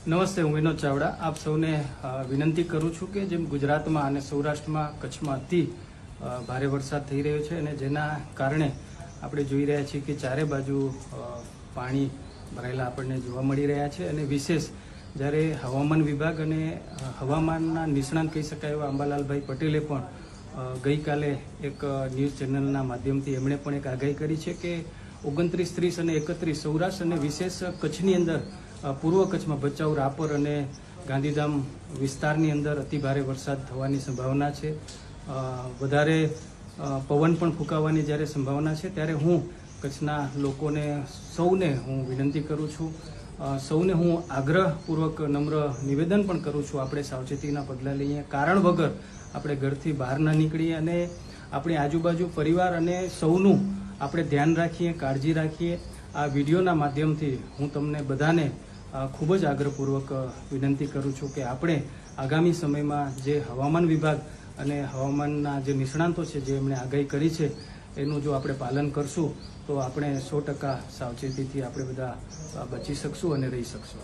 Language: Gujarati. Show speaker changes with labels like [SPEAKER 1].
[SPEAKER 1] નમસ્તે, હું વિનોદ ચાવડા આપ સૌને વિનંતી કરું છું કે જેમ ગુજરાતમાં અને સૌરાષ્ટ્રમાં કચ્છમાં અતિ ભારે વરસાદ થઈ રહ્યો છે અને જેના કારણે આપણે જોઈ રહ્યા છીએ કે ચારે બાજુ પાણી ભરાયેલા આપણને જોવા મળી રહ્યા છે અને વિશેષ જ્યારે હવામાન વિભાગ અને હવામાનના નિષ્ણાંત કહી શકાય એવા અંબાલાલભાઈ પટેલે પણ ગઈકાલે એક ન્યૂઝ ચેનલના માધ્યમથી એમણે પણ એક આગાહી કરી છે કે 29, 30 અને 31 સૌરાષ્ટ્ર અને વિશેષ કચ્છની અંદર પૂર્વ કચ્છમાં ભચાઉ, રાપર અને ગાંધીધામ વિસ્તારની અંદર અતિભારે વરસાદ થવાની સંભાવના છે। વધારે પવન પણ ફૂંકાવાની જ્યારે સંભાવના છે ત્યારે હું કચ્છના લોકોને સૌને હું વિનંતી કરું છું, સૌને હું આગ્રહપૂર્વક નમ્ર નિવેદન પણ કરું છું, આપણે સાવચેતીના પગલાં લઈએ, કારણ વગર આપણે ઘરથી બહાર ન નીકળીએ અને આપણી આજુબાજુ પરિવાર અને સૌનું આપણે ધ્યાન રાખીએ, કાળજી રાખીએ। આ વિડીયોના માધ્યમથી હું તમને બધાને ખૂબ જ આગ્રહપૂર્વક વિનંતી કરું છું કે આપણે આગામી સમયમાં જે હવામાન વિભાગ અને હવામાનના જે નિષ્ણાંતો છે જે એમણે આગાહી કરી છે એનું જો આપણે પાલન કરશું તો આપણે 100% સાવચેતીથી આપણે બધા બચી શકશું અને રહી શકશું।